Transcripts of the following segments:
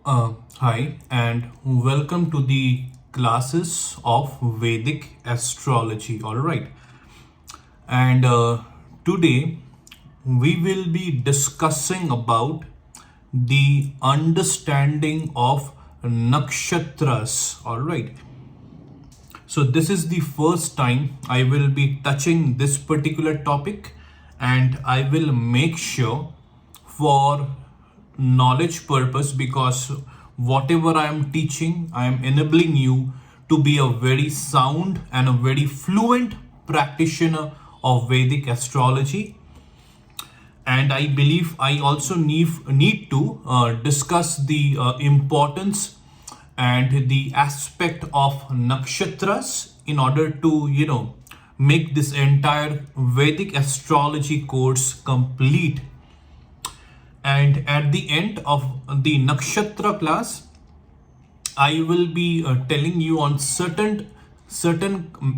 Hi, and welcome to the classes of Vedic astrology. All right, and today we will be discussing about the understanding of nakshatras. All right, so this is the first time I will be touching this particular topic, and I will make sure for knowledge purpose, because whatever I am teaching, I am enabling you to be a very sound and a very fluent practitioner of Vedic astrology. And I believe I also need to discuss the importance and the aspect of nakshatras in order to make this entire Vedic astrology course complete. And at the end of the nakshatra class, I will be telling you on certain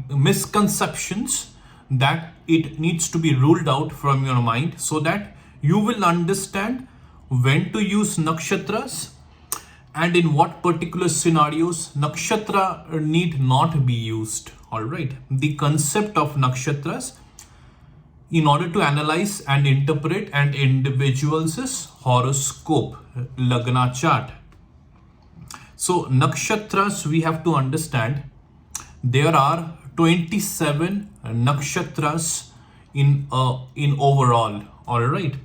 misconceptions that it needs to be ruled out from your mind, so that you will understand when to use nakshatras and in what particular scenarios nakshatra need not be used. All right, the concept of nakshatras in order to analyze and interpret an individual's horoscope, lagna chart. So nakshatras, we have to understand there are 27 nakshatras in overall. All right,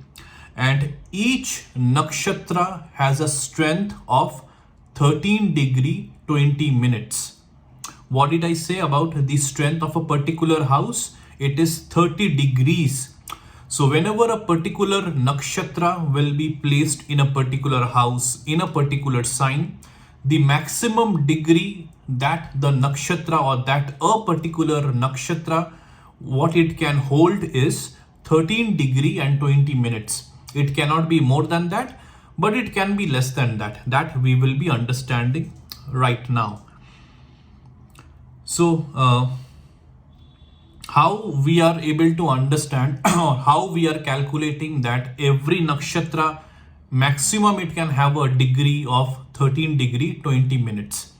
and each nakshatra has a strength of 13 degree 20 minutes. What did I say about the strength of a particular house? It is 30 degrees. So whenever a particular nakshatra will be placed in a particular house, in a particular sign, the maximum degree that the nakshatra or that a particular nakshatra, what it can hold is 13 degree and 20 minutes. It cannot be more than that, but it can be less than that. That we will be understanding right now. So, how we are able to understand or how we are calculating that every nakshatra maximum it can have a degree of 13 degree 20 minutes.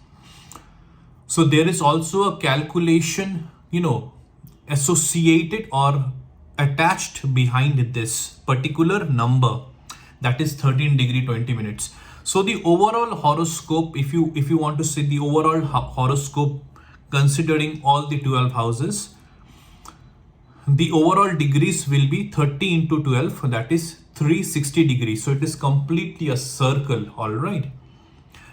So there is also a calculation, associated or attached behind this particular number, that is 13 degree 20 minutes. So the overall horoscope, if you want to see the overall horoscope considering all the 12 houses, the overall degrees will be 30 into 12, that is 360 degrees. So it is completely a circle. All right,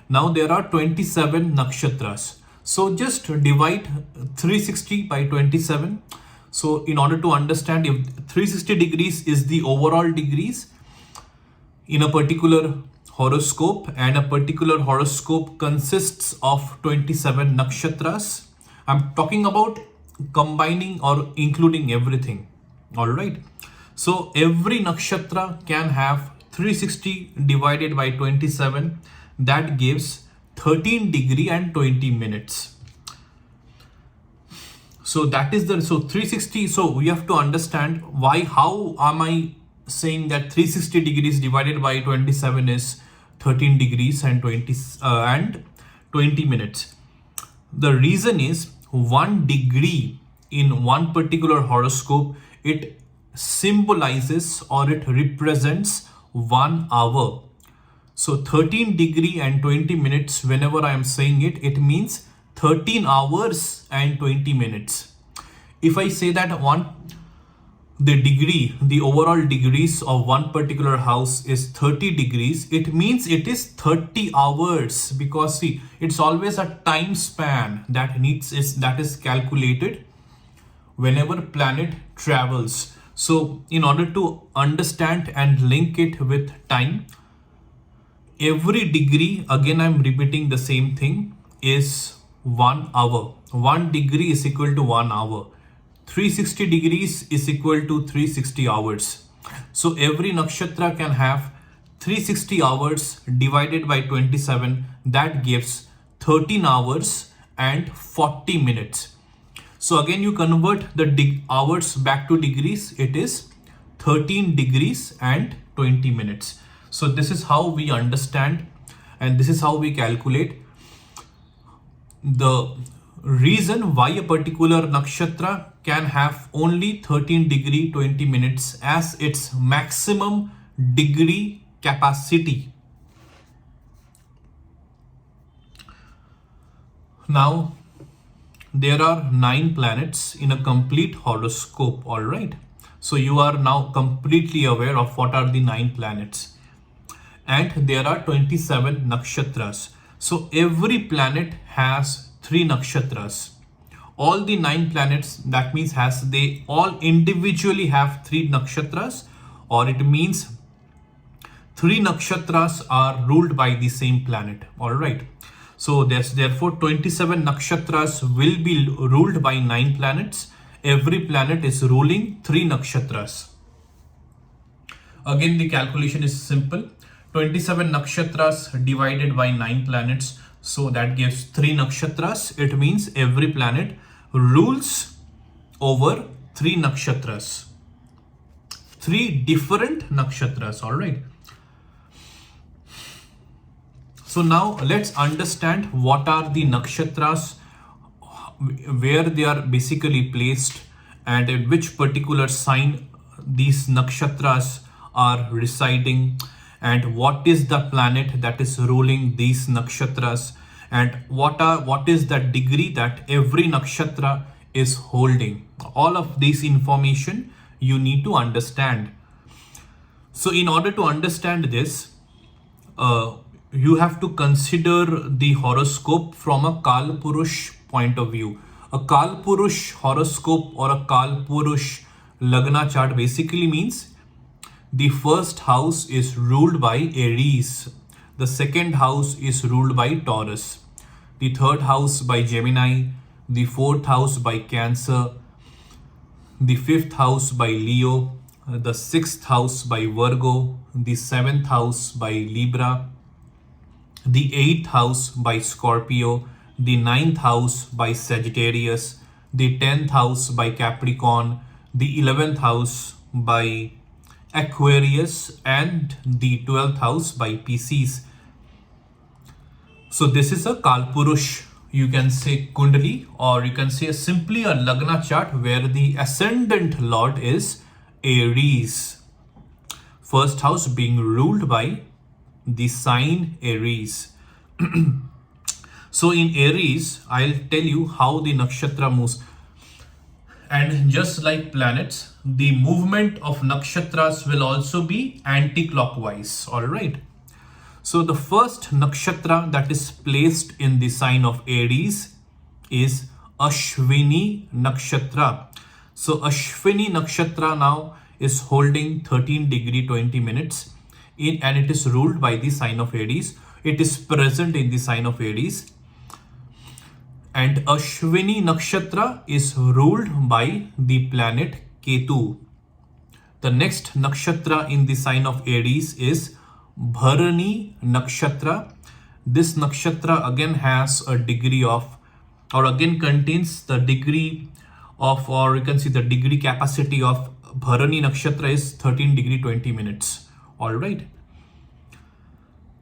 now there are 27 nakshatras. So just divide 360 by 27. So in order to understand, if 360 degrees is the overall degrees in a particular horoscope, and a particular horoscope consists of 27 nakshatras, I'm talking about combining or including everything. All right, so every nakshatra can have 360 divided by 27, that gives 13 degree and 20 minutes. So that is the, so 360, so we have to understand why, how am I saying that 360 degrees divided by 27 is 13 degrees and 20 minutes. The reason is 1 degree in one particular horoscope, it symbolizes or it represents 1 hour. So 13 degree and 20 minutes, whenever I am saying it, it means 13 hours and 20 minutes. If I say that the overall degrees of one particular house is 30 degrees, it means it is 30 hours, because see, it's always a time span that is calculated whenever planet travels. So in order to understand and link it with time, every degree, again I'm repeating the same thing, is 1 hour. 1 degree is equal to 1 hour. 360 degrees is equal to 360 hours. So every nakshatra can have 360 hours divided by 27, that gives 13 hours and 40 minutes. So again you convert the hours back to degrees, it is 13 degrees and 20 minutes. So this is how we understand and this is how we calculate the reason why a particular nakshatra can have only 13 degree 20 minutes as its maximum degree capacity. Now, there are 9 planets in a complete horoscope, all right? So you are now completely aware of what are the 9 planets. And there are 27 nakshatras. So every planet has 3 nakshatras. All the 9 planets, that means they all individually have 3 nakshatras, or it means 3 nakshatras are ruled by the same planet, all right? So therefore 27 nakshatras will be ruled by 9 planets. Every planet is ruling 3 nakshatras. Again, the calculation is simple. 27 nakshatras divided by 9 planets. So that gives 3 nakshatras. It means every planet rules over 3 nakshatras. 3 different nakshatras, all right? So now let's understand what are the nakshatras, where they are basically placed, and in which particular sign these nakshatras are residing, and what is the planet that is ruling these nakshatras, and what is the degree that every nakshatra is holding. All of this information you need to understand. So in order to understand this, you have to consider the horoscope from a Kalpurush point of view. A Kalpurush horoscope or a Kalpurush Lagna chart basically means the first house is ruled by Aries, the second house is ruled by Taurus, the third house by Gemini, the fourth house by Cancer, the fifth house by Leo, the sixth house by Virgo, the seventh house by Libra, the 8th house by Scorpio, the 9th house by Sagittarius, the 10th house by Capricorn, the 11th house by Aquarius, and the 12th house by Pisces. So this is a Kalpurush, you can say Kundali, or you can say simply a Lagna chart where the ascendant lord is Aries. First house being ruled by the sign Aries. So in Aries, I'll tell you how the nakshatra moves. And just like planets, the movement of nakshatras will also be anti-clockwise, all right? So the first nakshatra that is placed in the sign of Aries is Ashwini nakshatra. So Ashwini nakshatra now is holding 13 degree 20 minutes and it is ruled by the sign of Aries. It is present in the sign of Aries. And Ashwini nakshatra is ruled by the planet Ketu. The next nakshatra in the sign of Aries is Bharani nakshatra. This nakshatra again has a degree of, or again contains the degree of, or you can see the degree capacity of Bharani nakshatra is 13 degree 20 minutes. All right.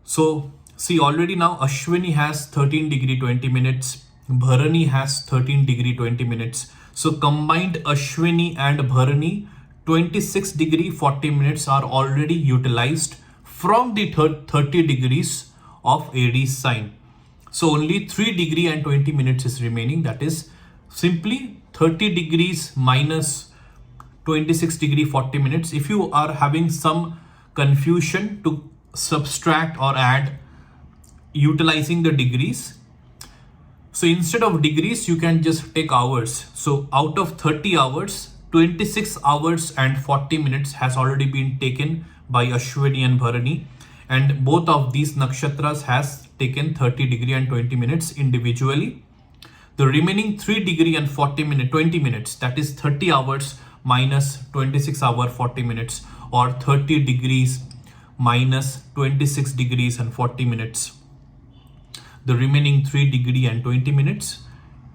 So see, already now Ashwini has 13 degree 20 minutes. Bharani has 13 degree 20 minutes. So combined Ashwini and Bharani, 26 degree 40 minutes are already utilized from the 30 degrees of Aries sign. So only 3 degree and 20 minutes is remaining. That is simply 30 degrees minus 26 degree 40 minutes. If you are having some confusion to subtract or add utilizing the degrees, so instead of degrees you can just take hours. So out of 30 hours, 26 hours and 40 minutes has already been taken by Ashwini and Bharani, and both of these nakshatras has taken 30 degree and 20 minutes individually. The remaining 3 degree and 20 minutes, that is 30 hours minus 26 hour 40 minutes, or 30 degrees minus 26 degrees and 40 minutes. The remaining 3 degree and 20 minutes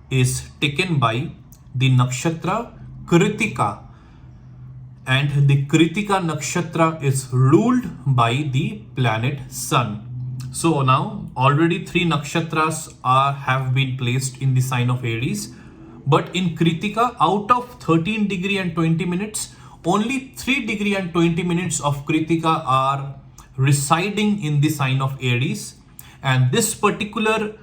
is taken by the nakshatra Kritika, and the Kritika nakshatra is ruled by the planet Sun. So now already 3 nakshatras have been placed in the sign of Aries. But in Kritika, out of 13 degree and 20 minutes, only 3 degree and 20 minutes of Kritika are residing in the sign of Aries. And this particular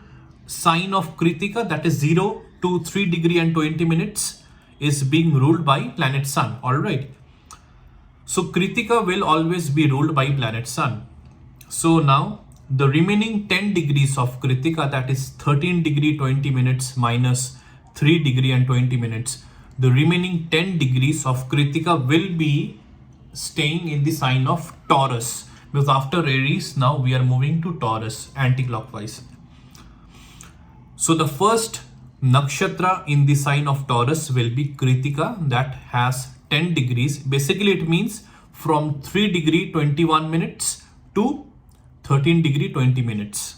sign of Kritika, that is 0 to 3 degree and 20 minutes, is being ruled by planet Sun. Alright. So Kritika will always be ruled by planet Sun. So now the remaining 10 degrees of Kritika, that is 13 degree 20 minutes minus 3 degree and 20 minutes, the remaining 10 degrees of Kritika will be staying in the sign of Taurus, because after Aries now we are moving to Taurus anti-clockwise. So the first nakshatra in the sign of Taurus will be Kritika, that has 10 degrees. Basically it means from 3 degree 21 minutes to 13 degree 20 minutes.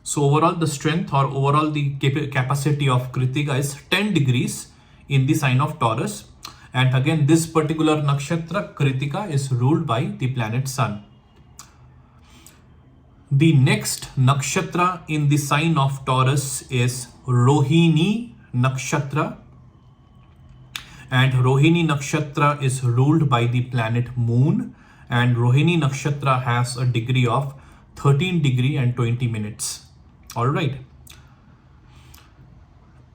So overall the strength or overall the capacity of Kritika is 10 degrees in the sign of Taurus. And again, this particular nakshatra Kritika is ruled by the planet Sun. The next nakshatra in the sign of Taurus is Rohini Nakshatra. And Rohini Nakshatra is ruled by the planet Moon. And Rohini Nakshatra has a degree of 13 degree and 20 minutes. Alright.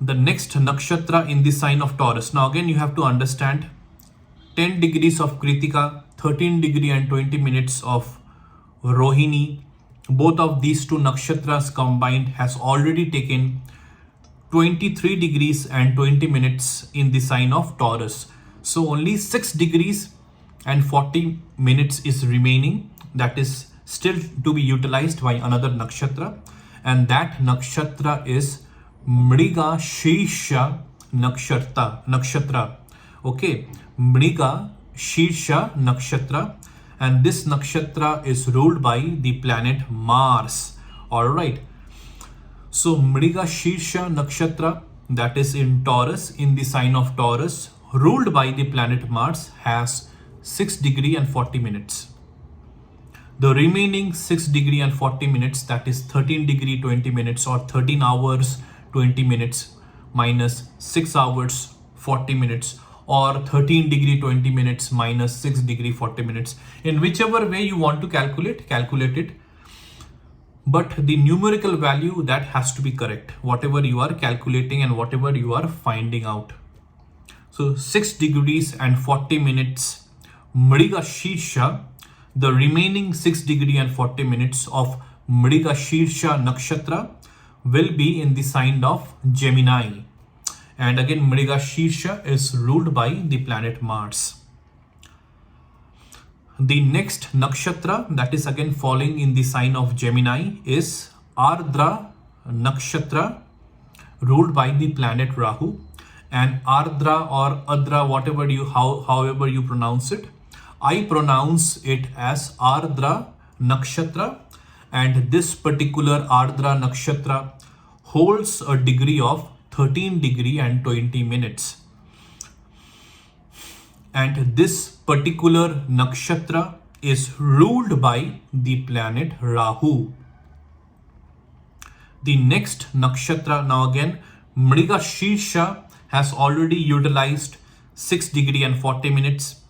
The next nakshatra in the sign of Taurus. Now again you have to understand 10 degrees of Kritika, 13 degree and 20 minutes of Rohini. Both of these two nakshatras combined has already taken 23 degrees and 20 minutes in the sign of Taurus. So only 6 degrees and 40 minutes is remaining, that is still to be utilized by another nakshatra, and that nakshatra is Mriga Shirsha Nakshatra. Okay, Mriga Shirsha Nakshatra, and this nakshatra is ruled by the planet Mars. Alright, so Mriga Shirsha Nakshatra, that is in Taurus, in the sign of Taurus, ruled by the planet Mars, has 6 degree and 40 minutes. The remaining 6 degree and 40 minutes, that is 13 degree 20 minutes or 13 hours 20 minutes minus 6 hours 40 minutes or 13 degree 20 minutes minus 6 degree 40 minutes. In whichever way you want to calculate it. But the numerical value, that has to be correct, whatever you are calculating and whatever you are finding out. So 6 degrees and 40 minutes Mriga Shirsha, the remaining 6 degree and 40 minutes of Mriga Shirsha Nakshatra will be in the sign of Gemini. And again, Mriga Shirsha is ruled by the planet Mars. The next nakshatra that is again falling in the sign of Gemini is Ardra Nakshatra, ruled by the planet Rahu. And Ardra or Adra, whatever however you pronounce it, I pronounce it as Ardra Nakshatra, and this particular Ardra Nakshatra holds a degree of 13 degree and 20 minutes. And this particular nakshatra is ruled by the planet Rahu. The next nakshatra, now again, Mriga Shirsha has already utilized 6 degree and 40 minutes.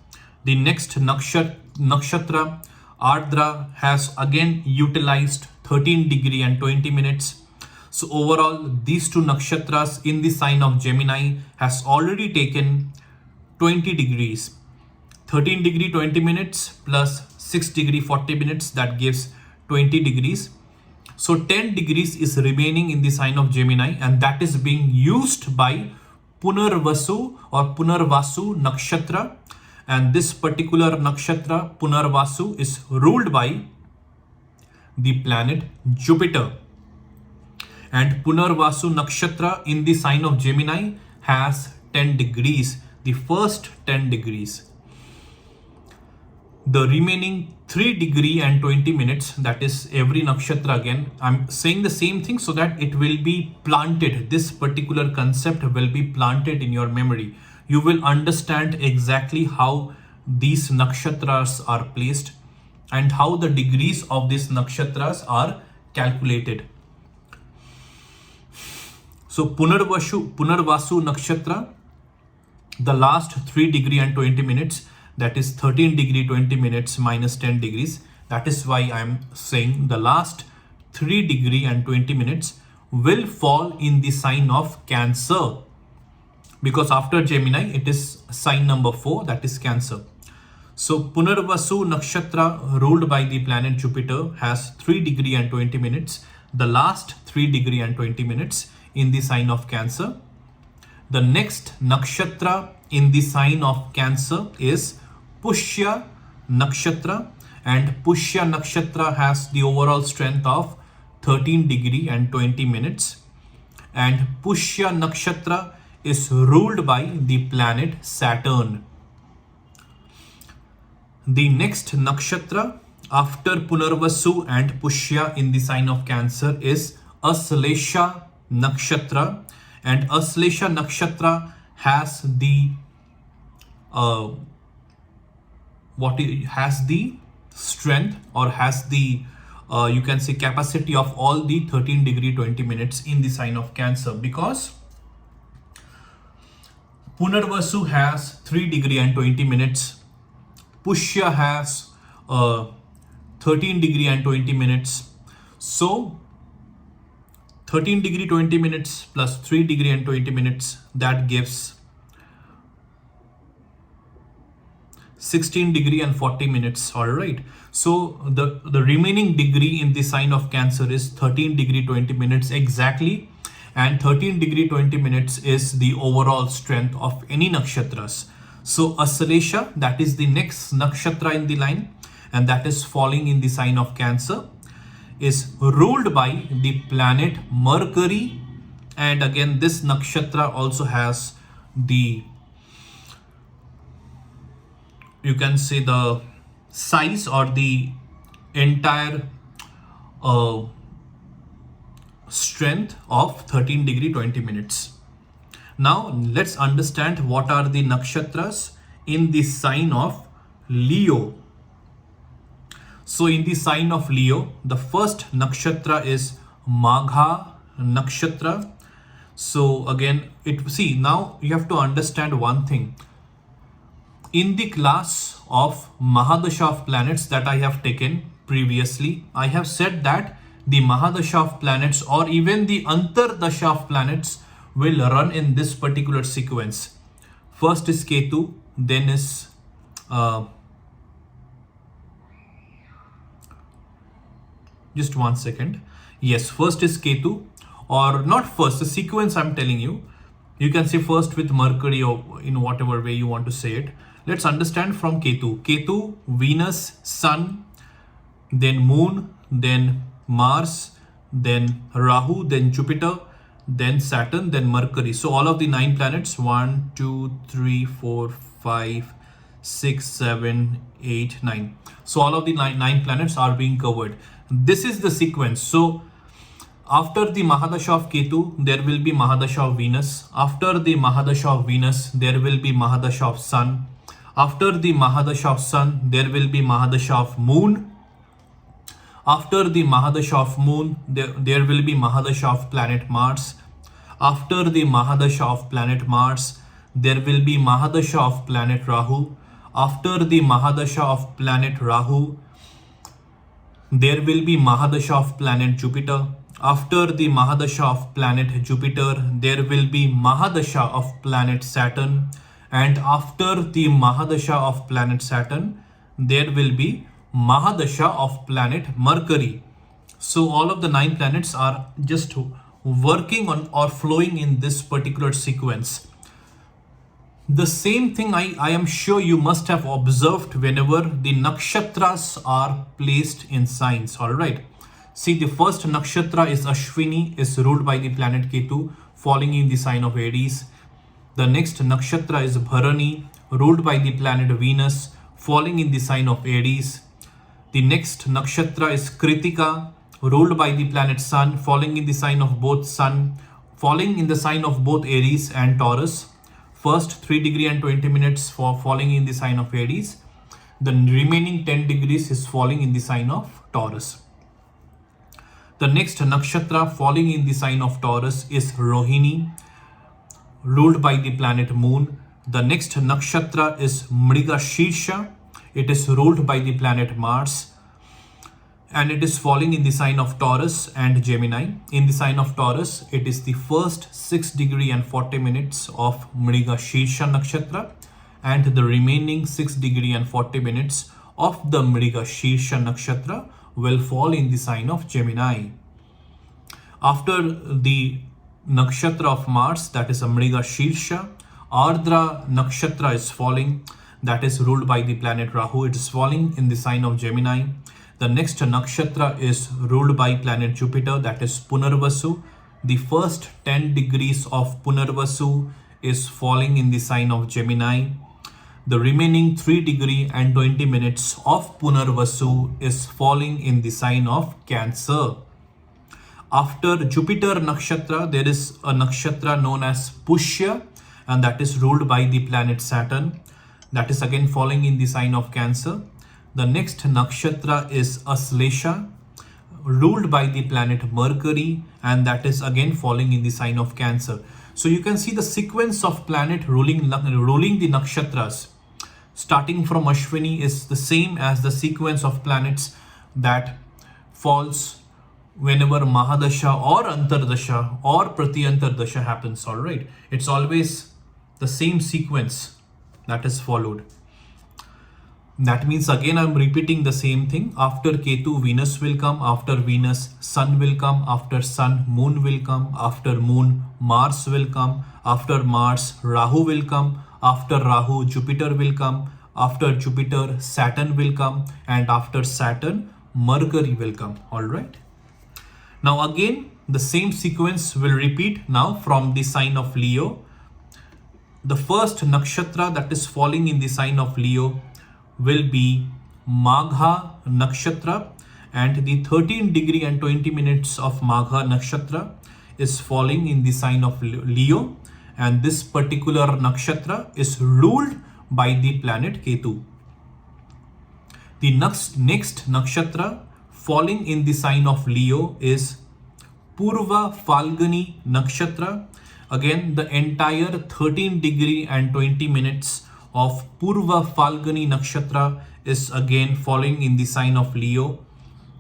The next nakshatra, Ardra, has again utilized 13 degree and 20 minutes. So overall, these two nakshatras in the sign of Gemini has already taken 20 degrees. 13 degree 20 minutes plus 6 degree 40 minutes, that gives 20 degrees. So 10 degrees is remaining in the sign of Gemini, and that is being used by Punarvasu or Punarvasu Nakshatra. And this particular nakshatra, Punarvasu, is ruled by the planet Jupiter. And Punarvasu Nakshatra in the sign of Gemini has 10 degrees, the first 10 degrees. The remaining 3 degree and 20 minutes, that is every nakshatra again. I'm saying the same thing so that it will be planted. This particular concept will be planted in your memory. You will understand exactly how these nakshatras are placed. and how the degrees of these nakshatras are calculated. So Punarvasu nakshatra, the last 3 degree and 20 minutes, that is 13 degree 20 minutes minus 10 degrees. That is why I am saying the last 3 degree and 20 minutes will fall in the sign of Cancer, because after Gemini it is sign number 4, that is Cancer. So Punarvasu nakshatra ruled by the planet Jupiter has 3 degree and 20 minutes, the last 3 degree and 20 minutes in the sign of Cancer. The next nakshatra in the sign of Cancer is Pushya nakshatra, and Pushya nakshatra has the overall strength of 13 degree and 20 minutes, and Pushya nakshatra is ruled by the planet Saturn. The next nakshatra after Punarvasu and Pushya in the sign of Cancer is Aslesha nakshatra, and Aslesha nakshatra has the strength, or has the you can say capacity of all the 13 degree 20 minutes in the sign of Cancer, because Punarvasu has 3 degree and 20 minutes, Pushya has 13 degree and 20 minutes. So 13 degree 20 minutes plus 3 degree and 20 minutes, that gives 16 degree and 40 minutes. All right. So the remaining degree in the sign of Cancer is 13 degree 20 minutes exactly. And 13 degree 20 minutes is the overall strength of any nakshatras. So Asalesha, that is the next nakshatra in the line, and that is falling in the sign of Cancer, is ruled by the planet Mercury. And again, this nakshatra also has the, you can say, the size or the entire strength of 13 degree 20 minutes. Now let's understand what are the nakshatras in the sign of Leo. So in the sign of Leo, the first nakshatra is Magha nakshatra. So again, now you have to understand one thing. In the class of Mahadasha of planets that I have taken previously, I have said that the Mahadasha of planets or even the Antardasha of planets will run in this particular sequence. First is Ketu, then is just one second. Yes, first is Ketu, or not first, the sequence I'm telling you. You can say first with Mercury, or in whatever way you want to say it. Let's understand from Ketu. Ketu, Venus, Sun, then Moon, then Mars, then Rahu, then Jupiter, then Saturn, then Mercury. So all of the 9 planets, 1, 2, 3, 4, 5, 6, 7, 8, 9. So all of the nine planets are being covered. This is the sequence. So after the Mahadasha of Ketu, there will be Mahadasha of Venus. After the Mahadasha of Venus, there will be Mahadasha of Sun. After the Mahadasha of Sun, there will be Mahadasha of Moon. After the Mahadasha of Moon, there will be Mahadasha of planet Mars. After the Mahadasha of planet Mars, there will be Mahadasha of planet Rahu. After the Mahadasha of planet Rahu, there will be Mahadasha of planet Jupiter. After the Mahadasha of planet Jupiter, there will be Mahadasha of planet Saturn. And after the Mahadasha of planet Saturn, there will be Mahadasha of planet Mercury. So all of the 9 planets are just working on or flowing in this particular sequence. The same thing I am sure you must have observed whenever the nakshatras are placed in signs. All right. See, the first nakshatra is Ashwini, is ruled by the planet Ketu, falling in the sign of Aries. The next nakshatra is Bharani, ruled by the planet Venus, falling in the sign of Aries. The next nakshatra is Kritika, ruled by the planet Sun, falling in the sign of both Aries and Taurus. First 3 degree and 20 minutes for falling in the sign of Aries. The remaining 10 degrees is falling in the sign of Taurus. The next nakshatra falling in the sign of Taurus is Rohini, ruled by the planet Moon. The next nakshatra is Mrigashirsha. It is ruled by the planet Mars, and it is falling in the sign of Taurus and Gemini. In the sign of Taurus, it is the first 6 degree and 40 minutes of Mrigashirsha nakshatra, and the remaining 6 degree and 40 minutes of the Mrigashirsha nakshatra will fall in the sign of Gemini. After the nakshatra of Mars, that is Mrigashirsha, Ardra nakshatra is falling, that is ruled by the planet Rahu. It is falling in the sign of Gemini. The next nakshatra is ruled by planet Jupiter, that is Punarvasu. The first 10 degrees of Punarvasu is falling in the sign of Gemini. The remaining 3 degree and 20 minutes of Punarvasu is falling in the sign of Cancer. After Jupiter nakshatra, there is a nakshatra known as Pushya, and that is ruled by the planet Saturn. That is again falling in the sign of Cancer. The next nakshatra is Aslesha, ruled by the planet Mercury, and that is again falling in the sign of Cancer. So you can see the sequence of planet ruling the nakshatras starting from Ashwini is the same as the sequence of planets that falls whenever Mahadasha or Antardasha or Pratyantardasha happens. All right, it's always the same sequence that is followed. That means again I'm repeating the same thing. After Ketu, Venus will come. After Venus, Sun will come. After Sun, Moon will come. After Moon, Mars will come. After Mars, Rahu will come. After Rahu, Jupiter will come. After Jupiter, Saturn will come. And after Saturn, Mercury will come. All right. Now again, the same sequence will repeat now from the sign of Leo. The first nakshatra that is falling in the sign of Leo will be Magha nakshatra, and the 13 degree and 20 minutes of Magha nakshatra is falling in the sign of Leo, and this particular nakshatra is ruled by the planet Ketu. The next nakshatra falling in the sign of Leo is Purva Falguni nakshatra. Again, the entire 13 degree and 20 minutes of Purva Falguni nakshatra is again falling in the sign of Leo,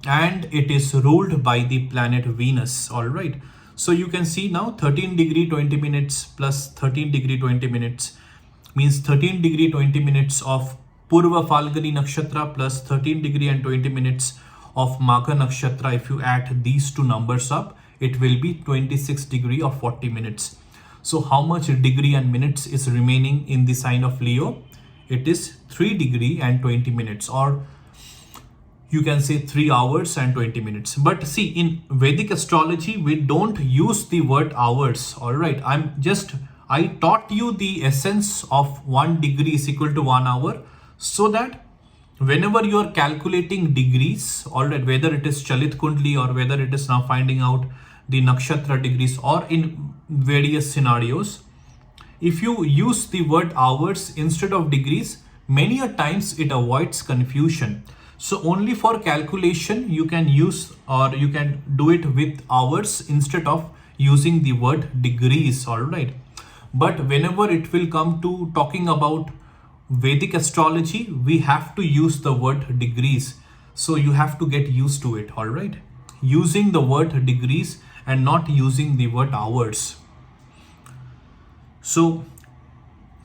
and it is ruled by the planet Venus. All right. So you can see now 13 degree 20 minutes plus 13 degree 20 minutes means 13 degree 20 minutes of Purva Falguni nakshatra plus 13 degree and 20 minutes of Magha nakshatra. If you add these two numbers up, it will be 26 degree or 40 minutes. So how much degree and minutes is remaining in the sign of Leo? It is 3 degree and 20 minutes, or you can say 3 hours and 20 minutes. But see, in Vedic astrology, we don't use the word hours. All right. I taught you the essence of 1 degree is equal to 1 hour, so that whenever you are calculating degrees, all right, whether it is Chalit Kundli or whether it is now finding out the nakshatra degrees or in various scenarios, if you use the word hours instead of degrees, many a times it avoids confusion. So only for calculation you can use, or you can do it with hours instead of using the word degrees. All right. But whenever it will come to talking about Vedic astrology, we have to use the word degrees. So you have to get used to it. All right. Using the word degrees and not using the word hours. So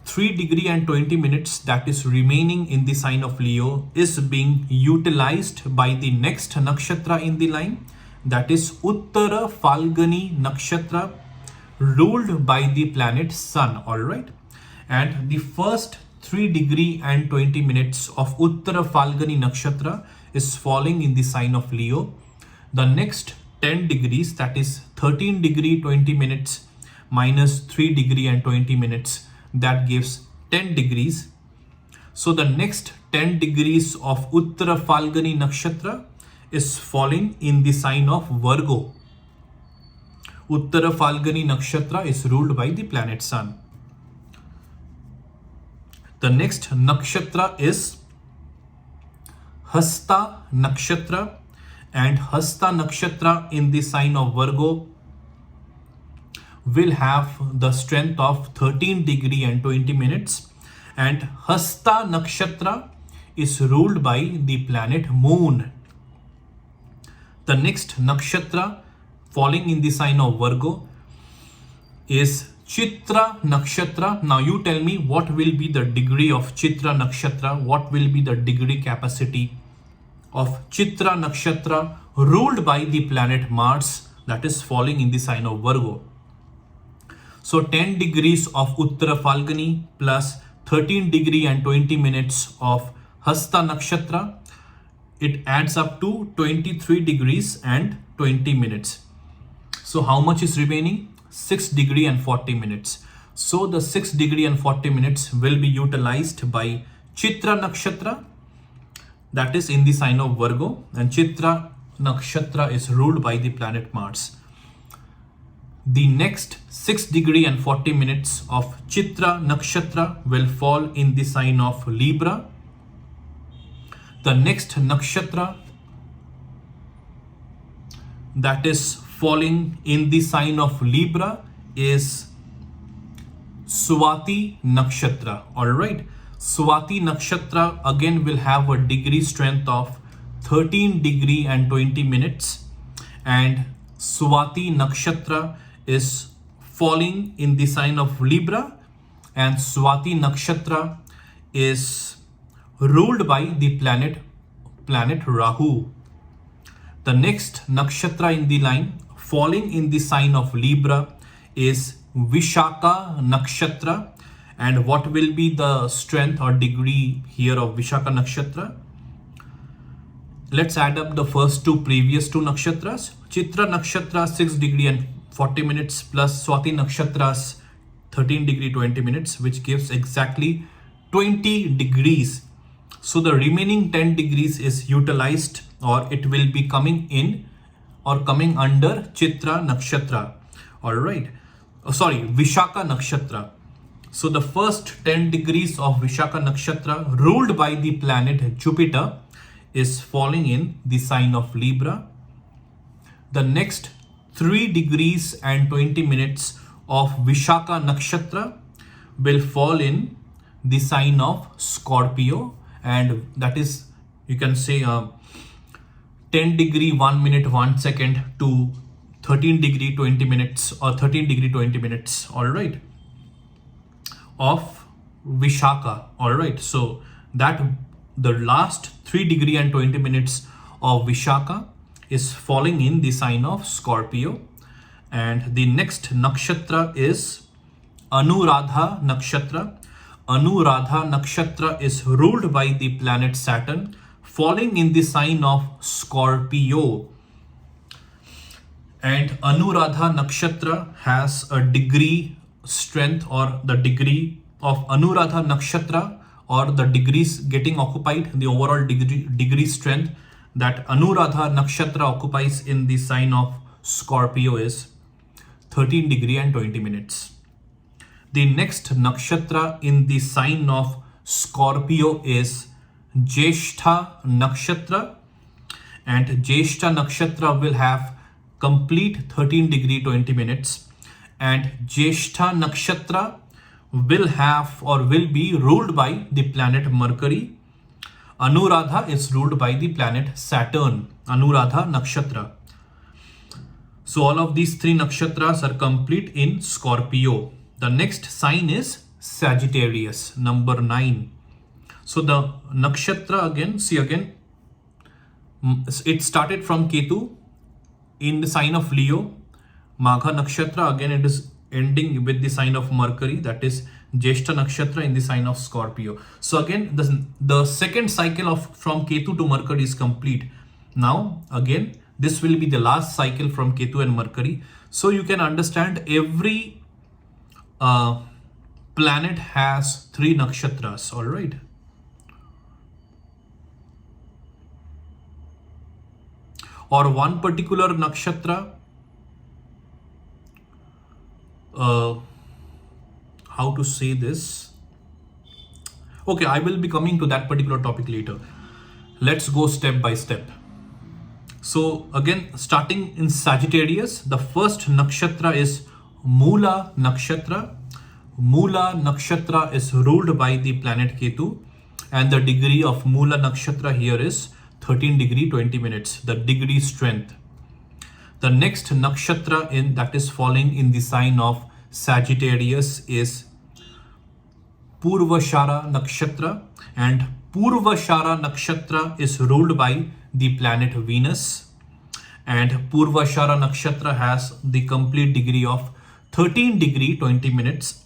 3 degree and 20 minutes that is remaining in the sign of Leo is being utilized by the next nakshatra in the line, that is Uttara Falguni nakshatra, ruled by the planet Sun. All right. And the first 3 degree and 20 minutes of Uttara Falguni nakshatra is falling in the sign of Leo. The next 10 degrees, that is 13 degree 20 minutes minus 3 degree and 20 minutes, that gives 10 degrees. So the next 10 degrees of Uttara Falguni nakshatra is falling in the sign of Virgo. Uttara Falguni nakshatra is ruled by the planet Sun. The next nakshatra is Hasta Nakshatra, and Hasta Nakshatra in the sign of Virgo will have the strength of 13 degree and 20 minutes, and Hasta Nakshatra is ruled by the planet Moon. The next nakshatra falling in the sign of Virgo is Chitra Nakshatra. Now you tell me what will be the degree of Chitra Nakshatra, what will be the degree capacity of Chitra Nakshatra ruled by the planet Mars, that is falling in the sign of Virgo. So 10 degrees of Uttara Falguni plus 13 degree and 20 minutes of Hasta Nakshatra, it adds up to 23 degrees and 20 minutes. So how much is remaining? 6 degree and 40 minutes. So the 6 degree and 40 minutes will be utilized by Chitra Nakshatra, that is in the sign of Virgo, and Chitra Nakshatra is ruled by the planet Mars. The next 6 degree and 40 minutes of Chitra Nakshatra will fall in the sign of Libra. The next nakshatra that is falling in the sign of Libra is Swati Nakshatra. Alright, Swati Nakshatra again will have a degree strength of 13 degree and 20 minutes, and Swati Nakshatra is falling in the sign of Libra, and Swati Nakshatra is ruled by the planet Rahu. The next nakshatra in the line falling in the sign of Libra is Vishaka Nakshatra. And what will be the strength or degree here of Vishaka Nakshatra? Let's add up the first two previous two nakshatras. Chitra Nakshatra 6 degree and 40 minutes plus Swati Nakshatra's 13 degree 20 minutes, which gives exactly 20 degrees. So the remaining 10 degrees is utilized, or it will be coming in or coming under Chitra Nakshatra. Alright, Vishaka Nakshatra. So the first 10 degrees of Vishaka Nakshatra ruled by the planet Jupiter is falling in the sign of Libra. The next 3 degrees and 20 minutes of Vishaka Nakshatra will fall in the sign of Scorpio, and that is, you can say 10 degree 1 minute 1 second to 13 degree 20 minutes or 13 degree 20 minutes, all right, of Vishaka. All right, so that the last 3 degree and 20 minutes of Vishaka is falling in the sign of Scorpio. And the next nakshatra is Anuradha Nakshatra. Anuradha Nakshatra is ruled by the planet Saturn, falling in the sign of Scorpio. And Anuradha Nakshatra has a degree strength, or the degree of Anuradha Nakshatra, or the degrees getting occupied, the overall degree strength that Anuradha Nakshatra occupies in the sign of Scorpio is 13 degree and 20 minutes. The next nakshatra in the sign of Scorpio is Jyeshtha Nakshatra, and Jyeshtha Nakshatra will have complete 13 degree 20 minutes, and Jyeshtha Nakshatra will have or will be ruled by the planet Mercury. Anuradha is ruled by the planet Saturn, Anuradha Nakshatra. So all of these 3 nakshatras are complete in Scorpio. The next sign is Sagittarius, number 9. So the nakshatra again, it started from Ketu in the sign of Leo. Magha Nakshatra, again it is ending with the sign of Mercury, that is Jyeshtha Nakshatra in the sign of Scorpio. So again, the second cycle of from Ketu to Mercury is complete. Now again, this will be the last cycle from Ketu and Mercury. So you can understand every planet has 3 nakshatras, all right. Or one particular nakshatra, how to say this? Okay, I will be coming to that particular topic later. Let's go step by step. So again, starting in Sagittarius, the first nakshatra is Mula Nakshatra. Mula Nakshatra is ruled by the planet Ketu, and the degree of Mula Nakshatra here is 13 degree 20 minutes, the degree strength. The next nakshatra that is falling in the sign of Sagittarius is Purvashara Nakshatra, and Purvashara Nakshatra is ruled by the planet Venus, and Purvashara Nakshatra has the complete degree of 13 degree 20 minutes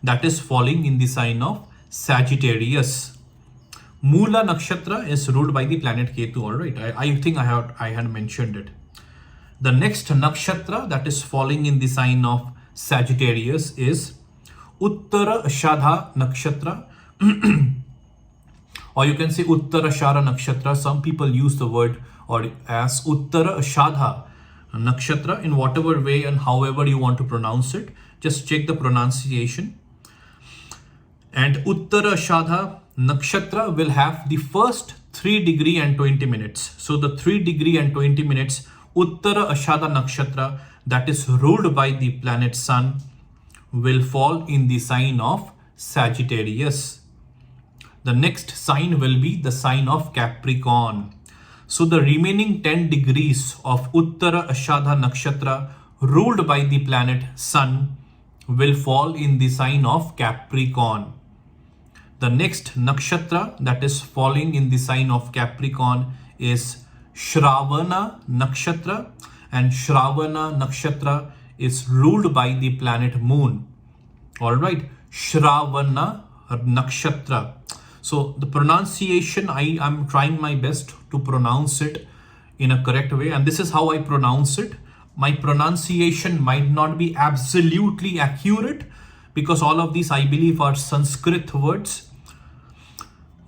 that is falling in the sign of Sagittarius. Mula Nakshatra is ruled by the planet Ketu, alright. I think I had mentioned it. The next nakshatra that is falling in the sign of Sagittarius is Uttara Ashadha Nakshatra, or you can say Uttara Shara Nakshatra. Some people use the word or as Uttara Ashadha Nakshatra in whatever way and however you want to pronounce it. Just check the pronunciation. And Uttara Ashadha Nakshatra will have the first 3 degree and 20 minutes. So the 3 degree and 20 minutes Uttara Ashadha Nakshatra that is ruled by the planet Sun will fall in the sign of Sagittarius. The next sign will be the sign of Capricorn. So the remaining 10 degrees of Uttara Ashadha Nakshatra ruled by the planet Sun will fall in the sign of Capricorn. The next nakshatra that is falling in the sign of Capricorn is Shravana Nakshatra, and Shravana Nakshatra is ruled by the planet Moon. Alright, Shravana Nakshatra. So the pronunciation, I am trying my best to pronounce it in a correct way, and this is how I pronounce it. My pronunciation might not be absolutely accurate because all of these I believe are Sanskrit words.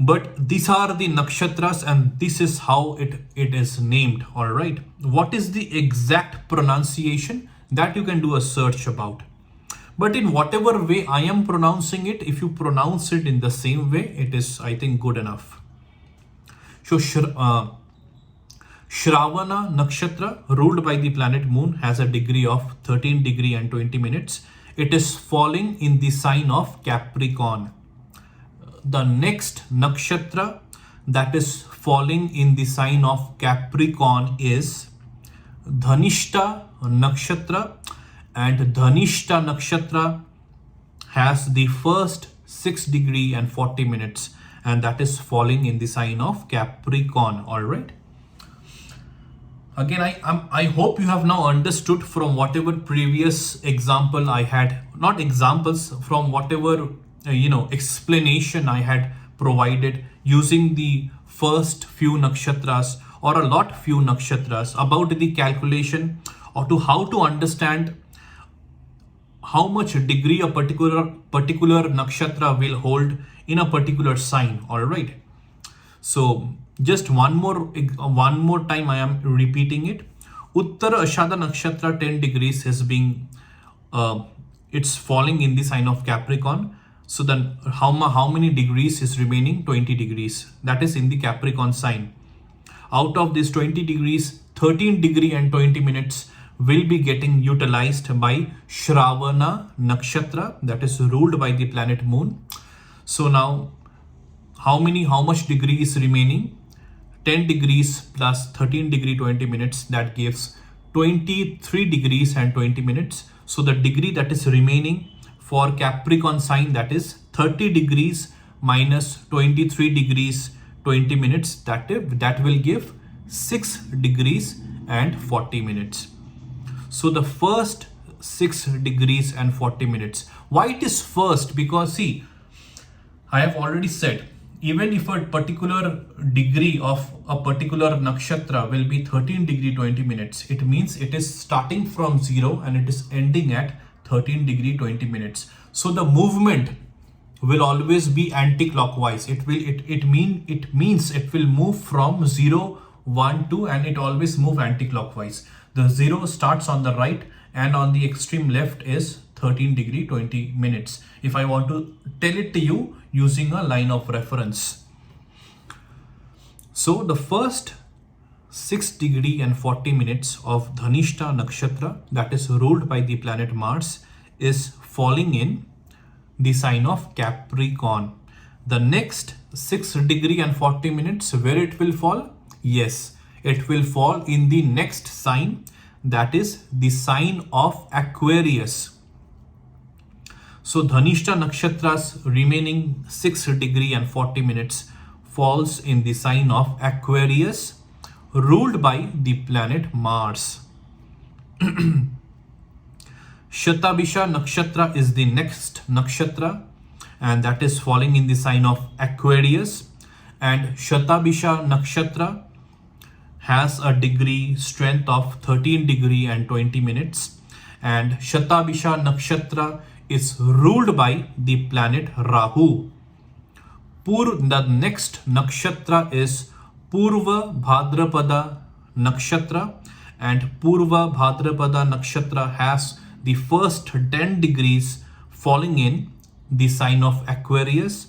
But these are the nakshatras and this is how it is named, all right? What is the exact pronunciation? That you can do a search about. But in whatever way I am pronouncing it, if you pronounce it in the same way, it is, I think, good enough. So Shravana Nakshatra, ruled by the planet Moon, has a degree of 13 degree and 20 minutes. It is falling in the sign of Capricorn. The next nakshatra that is falling in the sign of Capricorn is Dhanishta Nakshatra, and Dhanishta Nakshatra has the first 6 degree and 40 minutes, and that is falling in the sign of Capricorn. All right. Again, I hope you have now understood from whatever previous example I had, not examples, from whatever explanation I had provided using the first few nakshatras or a lot few nakshatras about the calculation or to how to understand how much degree a particular nakshatra will hold in a particular sign. All right. So just one more time I am repeating it. Uttara Ashadha Nakshatra 10 degrees is being it's falling in the sign of Capricorn. So then how many degrees is remaining? 20 degrees. That is in the Capricorn sign. Out of this 20 degrees, 13 degree and 20 minutes will be getting utilized by Shravana Nakshatra that is ruled by the planet Moon. So now how much degree is remaining? 10 degrees plus 13 degree 20 minutes, that gives 23 degrees and 20 minutes. So the degree that is remaining for Capricorn sign, that is 30 degrees minus 23 degrees 20 minutes, that will give 6 degrees and 40 minutes. So the first 6 degrees and 40 minutes. Why it is first? Because see, I have already said, even if a particular degree of a particular nakshatra will be 13 degree 20 minutes, it means it is starting from 0 and it is ending at 13 degree 20 minutes. So the movement will always be anti-clockwise. It means it will move from 0, 1, 2 and it always move anti-clockwise. The 0 starts on the right and on the extreme left is 13 degree 20 minutes. If I want to tell it to you using a line of reference. So the first 6 degree and 40 minutes of Dhanishta Nakshatra, that is ruled by the planet Mars, is falling in the sign of Capricorn. The next 6 degree and 40 minutes, where it will fall? Yes, it will fall in the next sign, that is the sign of Aquarius. So Dhanishta Nakshatra's remaining 6 degree and 40 minutes falls in the sign of Aquarius, ruled by the planet Mars. Shatabisha Nakshatra is the next nakshatra, and that is falling in the sign of Aquarius. And Shatabisha Nakshatra has a degree strength of 13 degree and 20 minutes. And Shatabisha Nakshatra is ruled by the planet Rahu. The next nakshatra is Purva Bhadrapada Nakshatra, and Purva Bhadrapada Nakshatra has the first 10 degrees falling in the sign of Aquarius,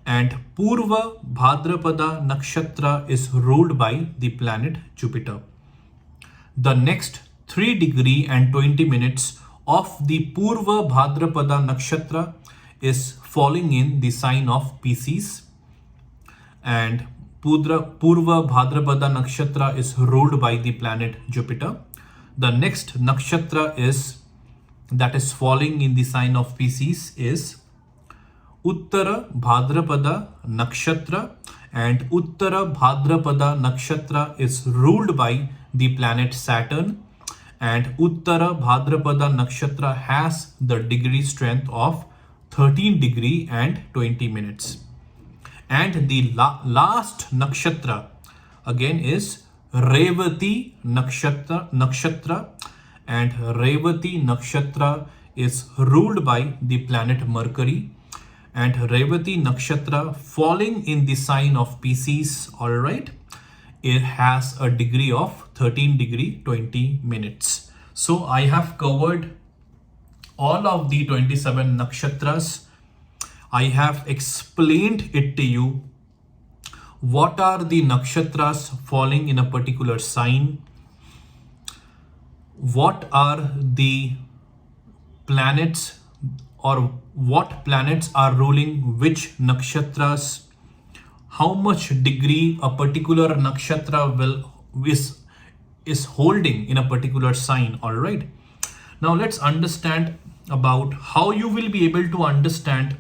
and Purva Bhadrapada Nakshatra is ruled by the planet Jupiter. The next 3 degree and 20 minutes of the Purva Bhadrapada Nakshatra is falling in the sign of Pisces, and Purva Bhadrapada Nakshatra is ruled by the planet Jupiter. The next nakshatra that is falling in the sign of Pisces is Uttara Bhadrapada Nakshatra, and Uttara Bhadrapada Nakshatra is ruled by the planet Saturn, and Uttara Bhadrapada Nakshatra has the degree strength of 13 degree and 20 minutes. And the last nakshatra again is Revati Nakshatra, and Revati Nakshatra is ruled by the planet Mercury, and Revati Nakshatra falling in the sign of Pisces, all right, it has a degree of 13 degree 20 minutes. So I have covered all of the 27 nakshatras. I have explained it to you. What are the nakshatras falling in a particular sign? What are the planets, or what planets are ruling which nakshatras? How much degree a particular nakshatra is holding in a particular sign, all right? Now let's understand about how you will be able to understand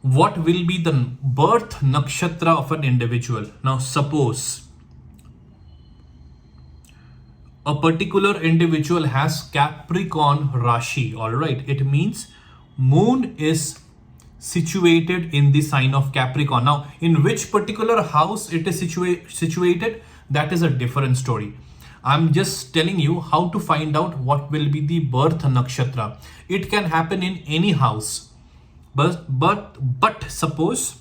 what will be the birth nakshatra of an individual. Now suppose a particular individual has Capricorn Rashi, all right? It means moon is situated in the sign of Capricorn. Now in which particular house it is situated, that is a different story. I'm just telling you how to find out what will be the birth nakshatra. It can happen in any house, but suppose,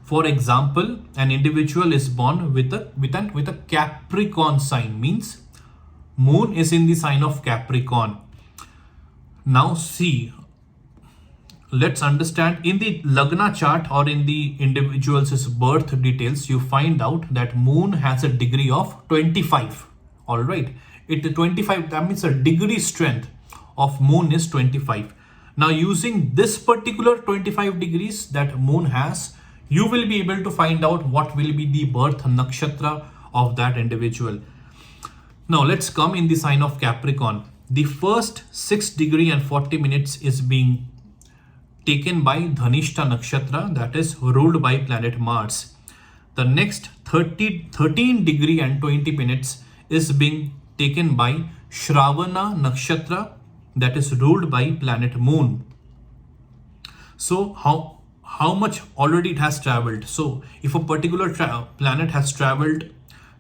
for example, an individual is born with a Capricorn sign, means moon is in the sign of Capricorn. Now see, let's understand in the Lagna chart or in the individual's birth details, you find out that moon has a degree of 25. All right, it 25, that means a degree strength of moon is 25. Now using this particular 25 degrees that moon has, you will be able to find out what will be the birth nakshatra of that individual. Now let's come in the sign of Capricorn. The first 6 degree and 40 minutes is being taken by Dhanishta Nakshatra, that is ruled by planet Mars. The next 13 degree and 20 minutes is being taken by Shravana Nakshatra, that is ruled by planet Moon. So how much already it has traveled? So if a particular planet has traveled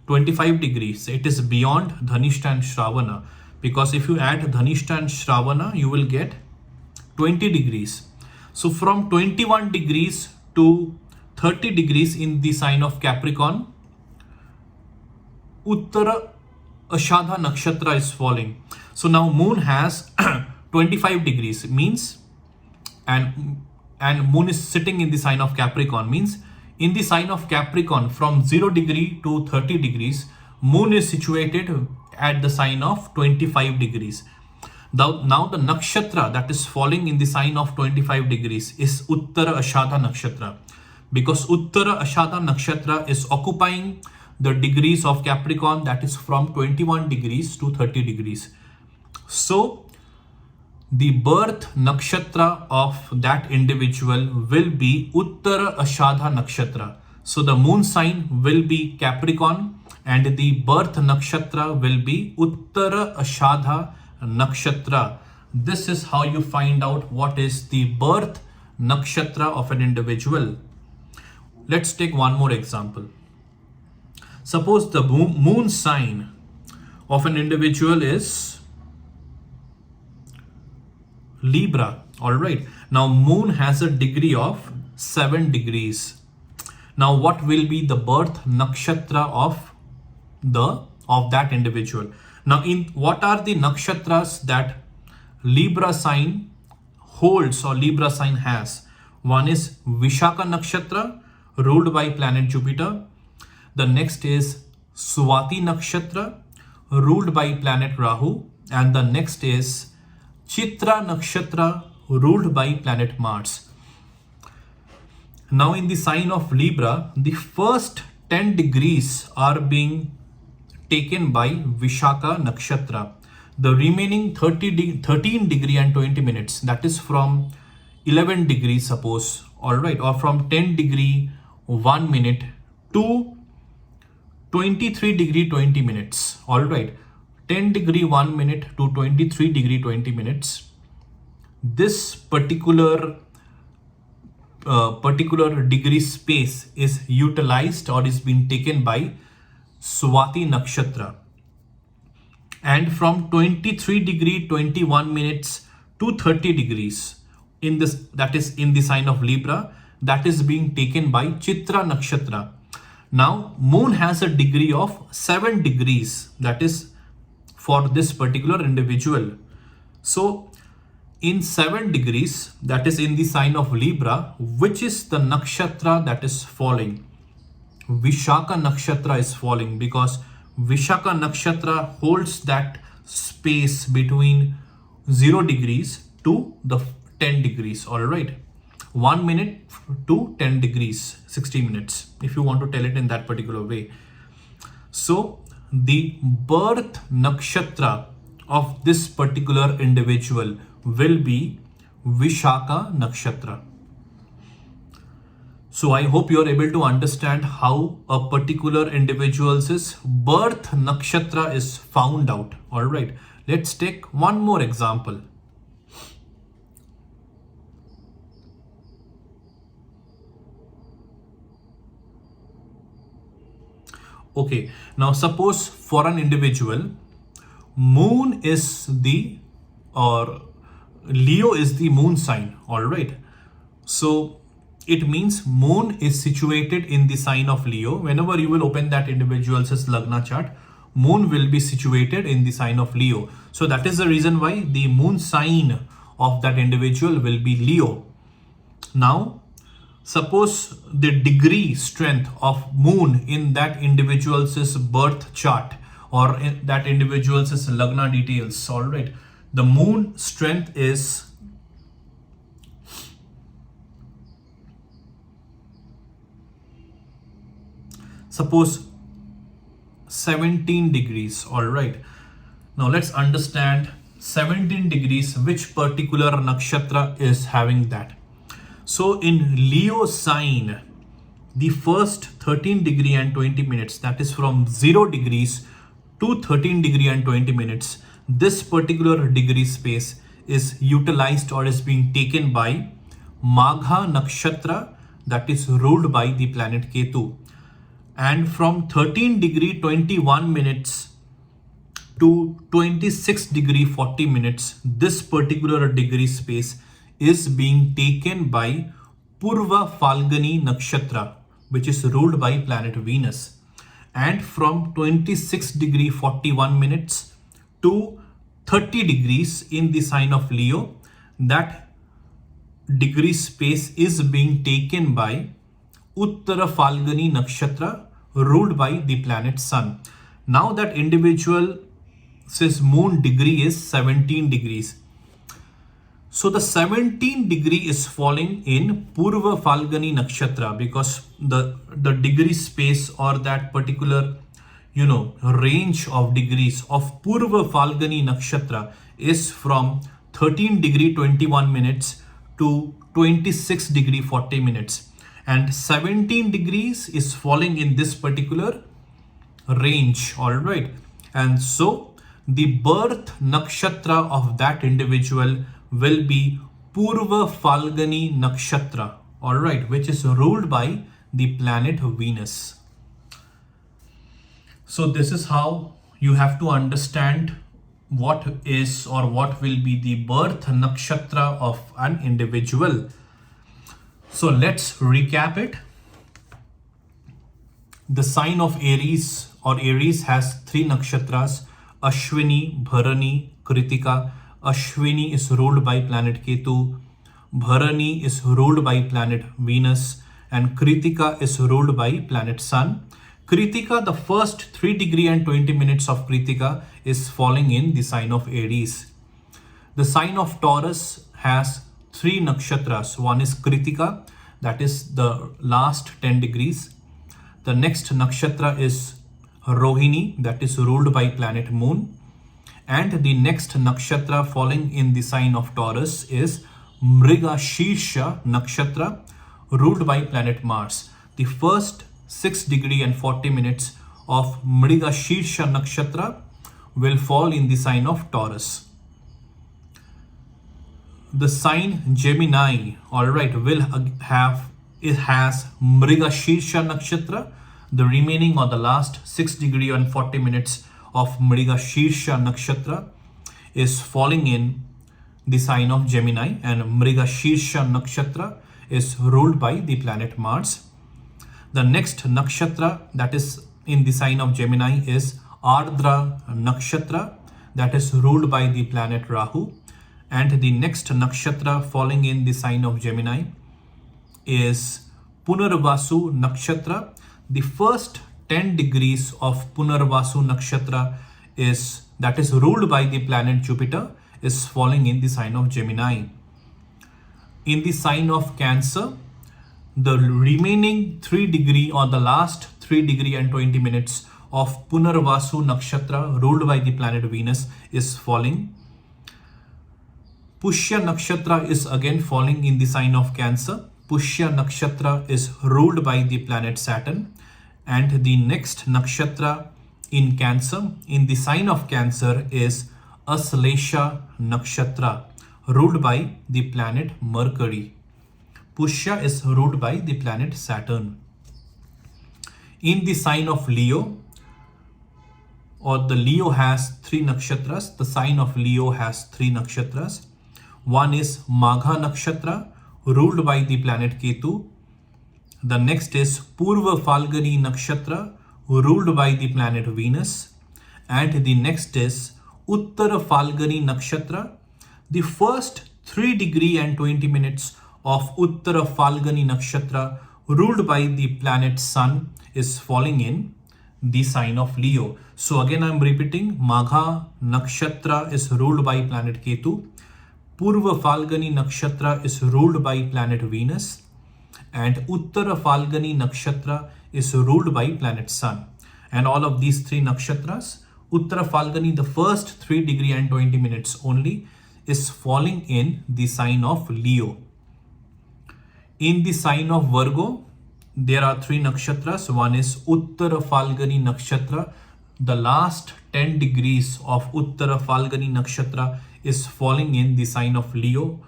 25 degrees, it is beyond Dhanishta and Shravana, because if you add Dhanishta and Shravana, you will get 20 degrees. So from 21 degrees to 30 degrees in the sign of Capricorn, Uttara Ashadha Nakshatra is falling. So now moon has 25 degrees, means, and moon is sitting in the sign of Capricorn, means In the sign of Capricorn, from 0 degree to 30 degrees, moon is situated at the sign of 25 degrees. Now the nakshatra that is falling in the sign of 25 degrees is Uttara Ashadha Nakshatra, because Uttara Ashadha Nakshatra is occupying the degrees of Capricorn, that is from 21 degrees to 30 degrees. So the birth nakshatra of that individual will be Uttara Ashadha Nakshatra. So the moon sign will be Capricorn and the birth nakshatra will be Uttara Ashadha Nakshatra. This is how you find out what is the birth nakshatra of an individual. Let's take one more example. Suppose the moon sign of an individual is Libra. All right. Now moon has a degree of 7 degrees. Now what will be the birth nakshatra of that individual? Now in what are the nakshatras that Libra sign holds or Libra sign has? One is Vishaka nakshatra ruled by planet Jupiter. The next is Swati nakshatra ruled by planet Rahu, and the next is Chitra nakshatra ruled by planet Mars. Now in the sign of Libra, the first 10 degrees are being taken by Vishaka nakshatra. The remaining 13 degree and 20 minutes, that is from 11 degrees suppose, all right, or from 10 degree 1 minute to 23 degree 20 minutes, all right. 10 degree 1 minute to 23 degree 20 minutes. This particular degree space is utilized or is being taken by Swati nakshatra. And from 23 degree 21 minutes to 30 degrees in this, that is in the sign of Libra, that is being taken by Chitra nakshatra. Now moon has a degree of 7 degrees, that is for this particular individual. So in 7 degrees, that is in the sign of Libra, which is the nakshatra that is falling? Vishaka nakshatra is falling, because Vishaka nakshatra holds that space between 0 degrees to the 10 degrees, all right. 1 minute to 10 degrees, 60 minutes, if you want to tell it in that particular way. So the birth nakshatra of this particular individual will be Vishaka nakshatra. So I hope you are able to understand how a particular individual's birth nakshatra is found out. All right, let's take one more example. Okay, now suppose for an individual, moon is the, or Leo is the moon sign, all right. So it means moon is situated in the sign of Leo. Whenever you will open that individual's Lagna chart, moon will be situated in the sign of Leo. So that is the reason why the moon sign of that individual will be Leo. Now, suppose the degree strength of moon in that individual's birth chart or in that individual's Lagna details, all right. The moon strength is suppose 17 degrees, all right. Now let's understand 17 degrees, which particular nakshatra is having that. So in Leo sign, the first 13 degree and 20 minutes, that is from 0 degrees to 13 degree and 20 minutes, this particular degree space is utilized or is being taken by Magha nakshatra, that is ruled by the planet Ketu. And from 13 degree 21 minutes to 26 degree 40 minutes, this particular degree space is being taken by Purva Falguni nakshatra, which is ruled by planet Venus. And from 26 degree 41 minutes to 30 degrees in the sign of Leo, that degree space is being taken by Uttara Falguni Nakshatra ruled by the planet Sun. Now that individual says moon degree is 17 degrees. So the 17 degree is falling in Purva Falguni Nakshatra because the degree space or that particular range of degrees of Purva Falguni Nakshatra is from 13 degree 21 minutes to 26 degree 40 minutes, and 17 degrees is falling in this particular range. All right, and so the birth nakshatra of that individual will be Purva Falguni Nakshatra, all right, which is ruled by the planet Venus. So this is how you have to understand what is or what will be the birth nakshatra of an individual. So let's recap it. The sign of Aries or Aries has three nakshatras: Ashwini, Bharani, Kritika. Ashwini is ruled by planet Ketu, Bharani is ruled by planet Venus, and Kritika is ruled by planet Sun. Kritika, the first 3 degree and 20 minutes of Kritika is falling in the sign of Aries. The sign of Taurus has three nakshatras. One is Kritika, that is the last 10 degrees. The next nakshatra is Rohini, that is ruled by planet Moon. And the next nakshatra falling in the sign of Taurus is Mrigashirsha nakshatra, ruled by planet Mars. The first 6 degree and 40 minutes of Mrigashirsha nakshatra will fall in the sign of Taurus. The sign Gemini, all right, it has Mrigashirsha nakshatra. The remaining or the last 6 degree and 40 minutes of Mrigashirsha nakshatra is falling in the sign of Gemini, and Mrigashirsha nakshatra is ruled by the planet Mars. The next nakshatra that is in the sign of Gemini is Ardra nakshatra, that is ruled by the planet Rahu. And the next nakshatra falling in the sign of Gemini is Punarvasu nakshatra. The first 10 degrees of Punarvasu nakshatra is ruled by the planet Jupiter is falling in the sign of Gemini. In the sign of Cancer, the remaining 3 degree or the last 3 degree and 20 minutes of Punarvasu nakshatra ruled by the planet Venus is falling. Pushya nakshatra is again falling in the sign of Cancer. Pushya nakshatra is ruled by the planet Saturn. And the next nakshatra in Cancer, in the sign of Cancer, is Aslesha nakshatra, ruled by the planet Mercury. Pushya is ruled by the planet Saturn. In the sign of Leo, or the Leo has 3 nakshatras. The sign of Leo has 3 nakshatras. One is Magha nakshatra, ruled by the planet Ketu. The next is Purva Falguni nakshatra, ruled by the planet Venus. And the next is Uttara Falguni nakshatra. The first 3 degree and 20 minutes of Uttara Falguni nakshatra, ruled by the planet Sun, is falling in the sign of Leo. So again I am repeating, Magha nakshatra is ruled by planet Ketu. Purva Falguni nakshatra is ruled by planet Venus, and Uttara Falguni nakshatra is ruled by planet Sun. And all of these 3 nakshatras, Uttara Falguni, the first 3 degree and 20 minutes only, is falling in the sign of Leo. In the sign of Virgo, there are 3 nakshatras. One is Uttara Falguni nakshatra. The last 10 degrees of Uttara Falguni nakshatra is falling in the sign of Leo.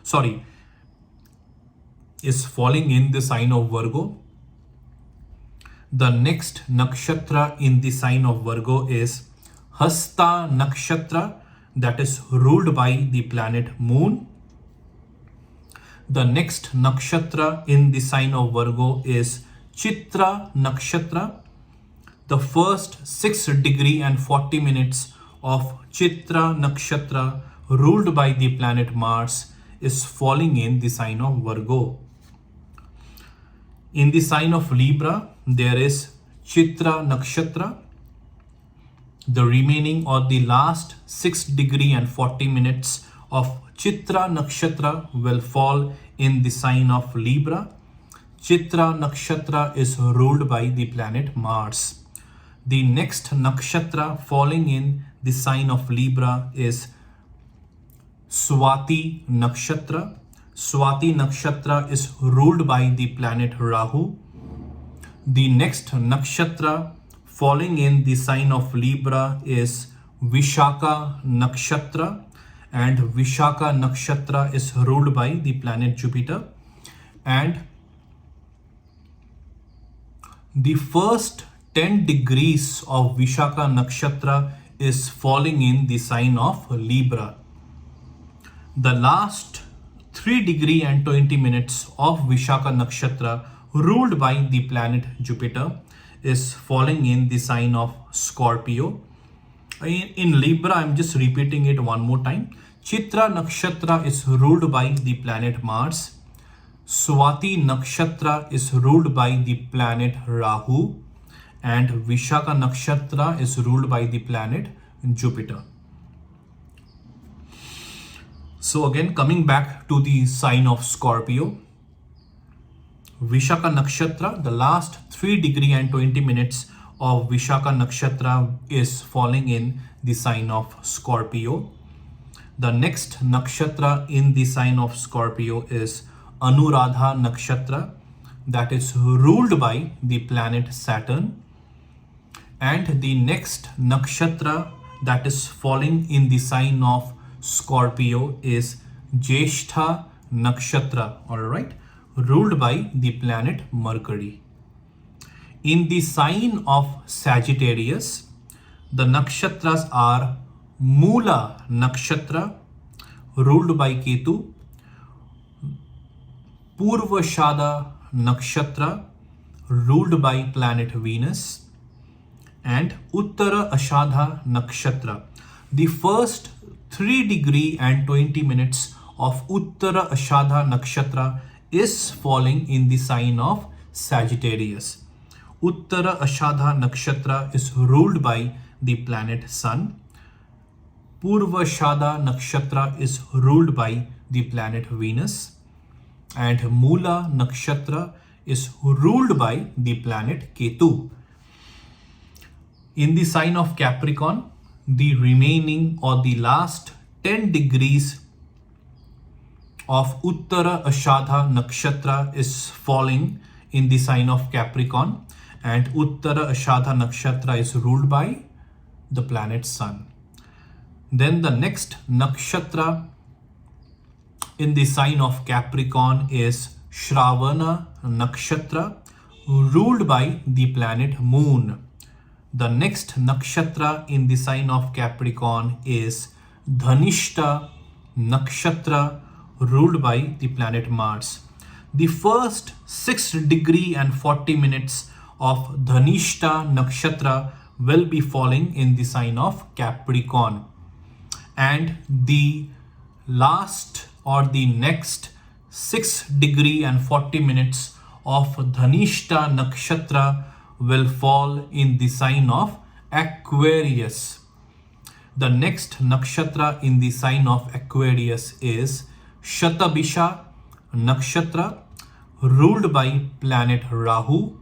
Is falling in the sign of Virgo. The next nakshatra in the sign of Virgo is Hasta nakshatra, that is ruled by the planet Moon. The next nakshatra in the sign of Virgo is Chitra nakshatra. The first 6 degree and 40 minutes of Chitra nakshatra, ruled by the planet Mars, is falling in the sign of Virgo. In the sign of Libra, there is Chitra Nakshatra. The remaining or the last 6 degree and 40 minutes of Chitra Nakshatra will fall in the sign of Libra. Chitra Nakshatra is ruled by the planet Mars. The next nakshatra falling in the sign of Libra is Swati Nakshatra. Swati Nakshatra is ruled by the planet Rahu. The next nakshatra falling in the sign of Libra is Vishaka Nakshatra, and Vishaka Nakshatra is ruled by the planet Jupiter. And the first 10 degrees of Vishaka Nakshatra is falling in the sign of Libra. The last 3 degree and 20 minutes of Vishaka Nakshatra, ruled by the planet Jupiter, is falling in the sign of Scorpio. In Libra, I'm just repeating it one more time. Chitra Nakshatra is ruled by the planet Mars. Swati Nakshatra is ruled by the planet Rahu. And Vishaka Nakshatra is ruled by the planet Jupiter. So again, coming back to the sign of Scorpio, Vishaka Nakshatra, the last 3 degree and 20 minutes of Vishaka Nakshatra is falling in the sign of Scorpio. The next nakshatra in the sign of Scorpio is Anuradha Nakshatra, that is ruled by the planet Saturn. And the next nakshatra that is falling in the sign of Scorpio is Jyeshtha Nakshatra, alright, ruled by the planet Mercury. In the sign of Sagittarius, the nakshatras are Mula Nakshatra, ruled by Ketu, Purvashada Nakshatra, ruled by planet Venus, and Uttara Ashadha Nakshatra. The first 3 degree and 20 minutes of Uttara Ashadha Nakshatra is falling in the sign of Sagittarius. Uttara Ashadha Nakshatra is ruled by the planet Sun. Purvashada Nakshatra is ruled by the planet Venus. And Mula Nakshatra is ruled by the planet Ketu. In the sign of Capricorn, the remaining or the last 10 degrees of Uttara Ashadha Nakshatra is falling in the sign of Capricorn, and Uttara Ashadha Nakshatra is ruled by the planet Sun. Then the next nakshatra in the sign of Capricorn is Shravana Nakshatra, ruled by the planet Moon. The next nakshatra in the sign of Capricorn is Dhanishta Nakshatra, ruled by the planet Mars. The first 6 degree and 40 minutes of Dhanishta Nakshatra will be falling in the sign of Capricorn. And the last or the next 6 degree and 40 minutes of Dhanishta Nakshatra will fall in the sign of Aquarius. The next nakshatra in the sign of Aquarius is Shatabisha Nakshatra, ruled by planet Rahu.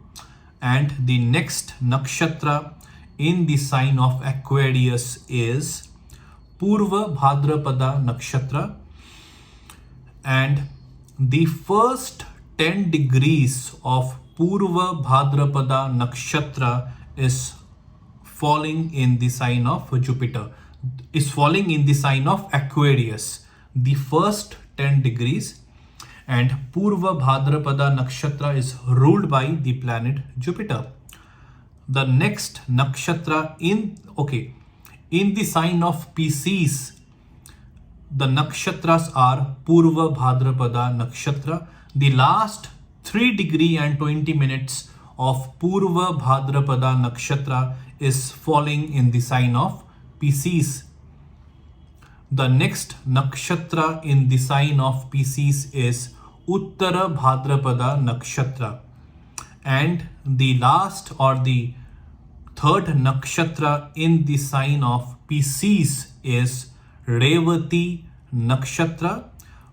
And the next nakshatra in the sign of Aquarius is Purva Bhadrapada Nakshatra. And the first 10 degrees of Purva Bhadrapada Nakshatra is falling in the sign of Jupiter, is falling in the sign of Aquarius, the first 10 degrees. And Purva Bhadrapada Nakshatra is ruled by the planet Jupiter. The next nakshatra in the sign of Pisces, the nakshatras are Purva Bhadrapada Nakshatra. The last 3 degree and 20 minutes of Purva Bhadrapada Nakshatra is falling in the sign of Pisces. The next nakshatra in the sign of Pisces is Uttara Bhadrapada Nakshatra. And the last or the third nakshatra in the sign of Pisces is Revati Nakshatra,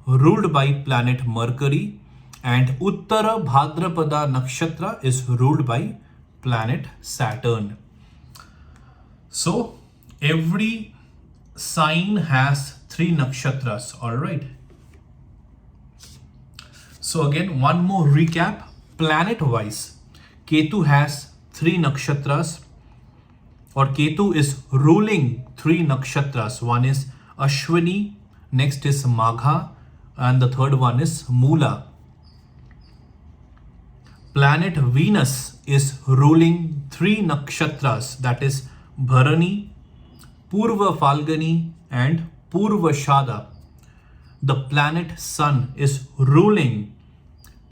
ruled by planet Mercury, and Uttara Bhadrapada Nakshatra is ruled by planet Saturn. So every sign has 3 nakshatras, all right? So again, one more recap. Planet wise, Ketu has 3 nakshatras, or Ketu is ruling 3 nakshatras. One is Ashwini, next is Magha, and the third one is Mula. Planet Venus is ruling 3 nakshatras, that is Bharani, Purva Falguni, and Purvashada. The planet Sun is ruling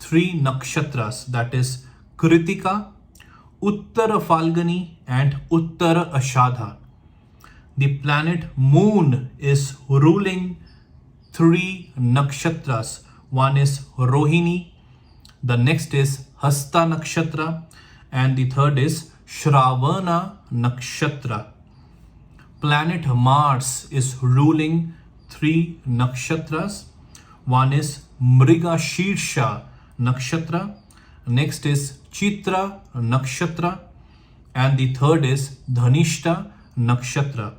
3 nakshatras, that is Kritika, Uttara Falguni, and Uttara Ashadha. The planet Moon is ruling 3 nakshatras. One is Rohini, the next is Hasta Nakshatra, and the third is Shravana Nakshatra. Planet Mars is ruling 3 nakshatras. One is Mriga Shirsha Nakshatra, next is Chitra Nakshatra, and the third is Dhanishta Nakshatra.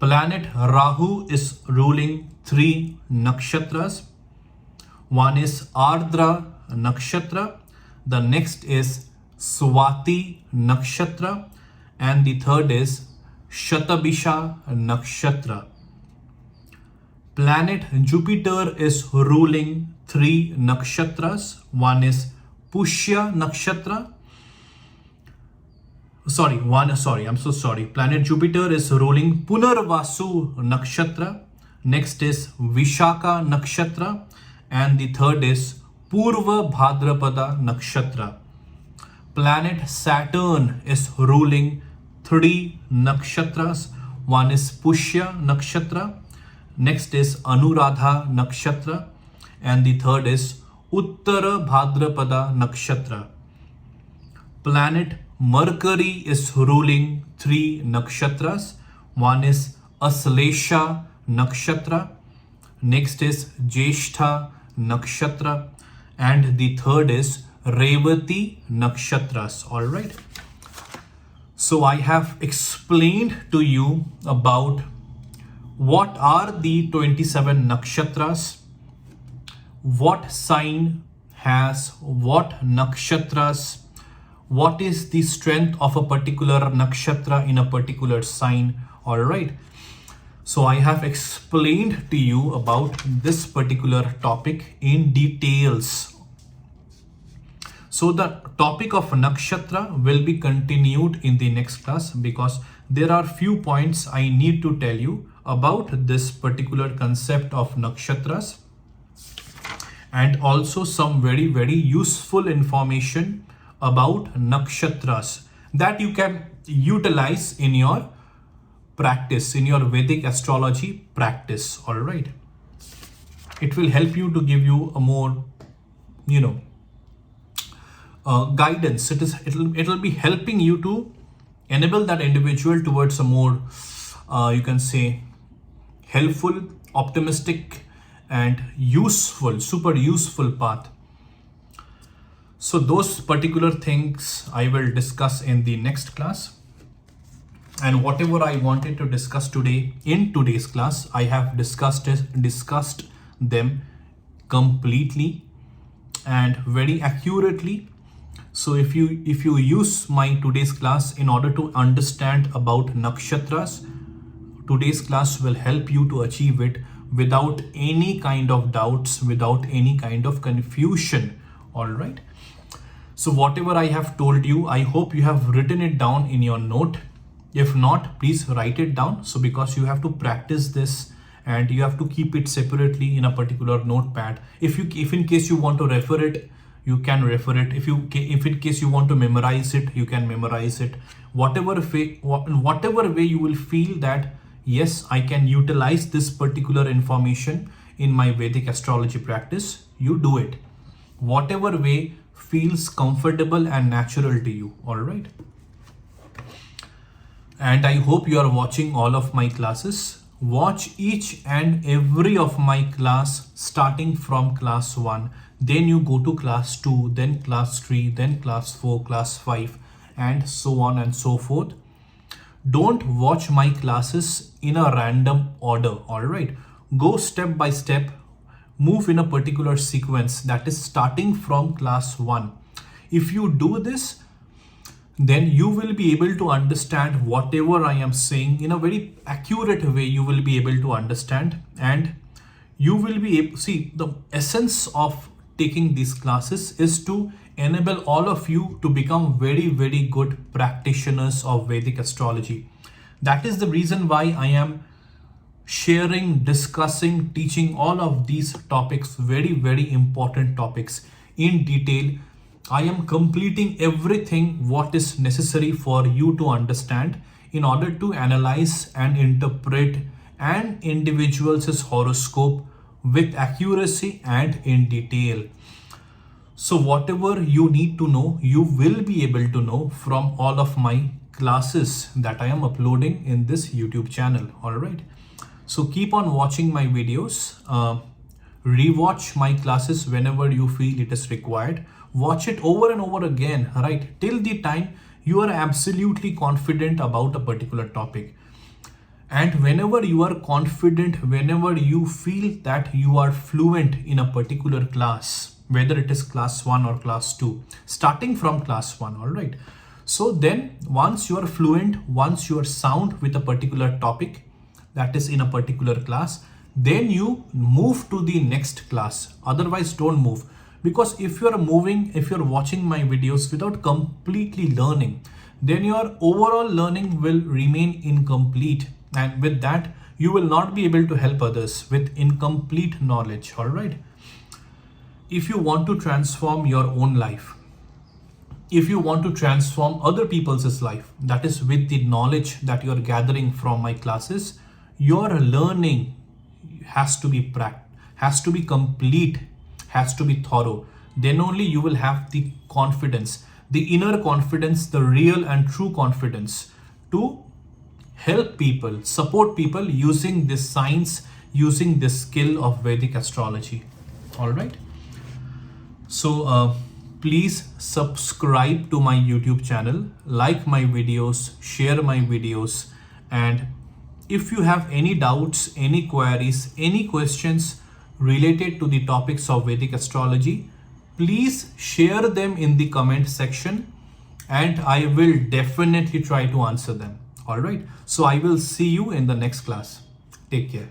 Planet Rahu is ruling 3 nakshatras. One is Ardra Nakshatra, the next is Swati Nakshatra, and the third is Shatabisha Nakshatra. Planet Jupiter is ruling 3 nakshatras. One is Pushya Nakshatra. Planet Jupiter is ruling Punarvasu Nakshatra. Next is Vishaka Nakshatra, and the third is Purva Bhadrapada Nakshatra. Planet Saturn is ruling 3 nakshatras. One is Pushya Nakshatra, next is Anuradha Nakshatra, and the third is Uttara Bhadrapada Nakshatra. Planet Mercury is ruling 3 nakshatras. One is Aslesha Nakshatra, next is Jeshtha Nakshatra, and the third is Revati Nakshatras. All right. So I have explained to you about what are the 27 nakshatras, what sign has what nakshatras, what is the strength of a particular nakshatra in a particular sign. All right. So I have explained to you about this particular topic in details. So the topic of nakshatra will be continued in the next class, because there are few points I need to tell you about this particular concept of nakshatras, and also some very useful information about nakshatras that you can utilize in your practice, in your Vedic astrology practice. All right. It will help you to give you a more, guidance. It'll be helping you to enable that individual towards a more, you can say, helpful, optimistic, and useful, super useful path. So those particular things I will discuss in the next class. And whatever I wanted to discuss today in today's class, I have discussed them completely and very accurately. So if you use my today's class in order to understand about nakshatras, today's class will help you to achieve it without any kind of doubts, without any kind of confusion. All right. So whatever I have told you, I hope you have written it down in your note. If not, please write it down. So because you have to practice this and you have to keep it separately in a particular notepad. If in case you want to refer it, you can refer it. If in case you want to memorize it, you can memorize it. Whatever way you will feel that, yes, I can utilize this particular information in my Vedic astrology practice, you do it. Whatever way feels comfortable and natural to you. All right. And I hope you are watching all of my classes. Watch each and every of my class starting from class 1. Then you go to class 2, then class 3, then class 4, class 5, and so on and so forth. Don't watch my classes in a random order, all right? Go step by step, move in a particular sequence, that is starting from class 1. If you do this, then you will be able to understand whatever I am saying in a very accurate way. You will be able to understand, and you will be able see the essence of taking these classes is to enable all of you to become very good practitioners of Vedic astrology. That is the reason why I am sharing, discussing, teaching all of these topics, very important topics in detail. I am completing everything what is necessary for you to understand in order to analyze and interpret an individual's horoscope with accuracy and in detail. So whatever you need to know, you will be able to know from all of my classes that I am uploading in this YouTube channel. All right. So keep on watching my videos. Rewatch my classes whenever you feel it is required. Watch it over and over again, right? Till the time you are absolutely confident about a particular topic. And whenever you are confident, whenever you feel that you are fluent in a particular class, whether it is class 1 or class 2, starting from class 1, all right? So then once you are fluent, once you are sound with a particular topic, that is in a particular class, then you move to the next class. Otherwise, don't move. Because if you are moving, if you're watching my videos without completely learning, then your overall learning will remain incomplete. And with that, you will not be able to help others with incomplete knowledge. All right. If you want to transform your own life, if you want to transform other people's life, that is with the knowledge that you're gathering from my classes, your learning has to be has to be complete, has to be thorough. Then only you will have the confidence, the inner confidence, the real and true confidence to help people, support people using this science, using this skill of Vedic astrology. All right. So please subscribe to my YouTube channel, like my videos, share my videos, and if you have any doubts, any queries, any questions related to the topics of Vedic astrology, please share them in the comment section and I will definitely try to answer them. All right. So I will see you in the next class. Take care.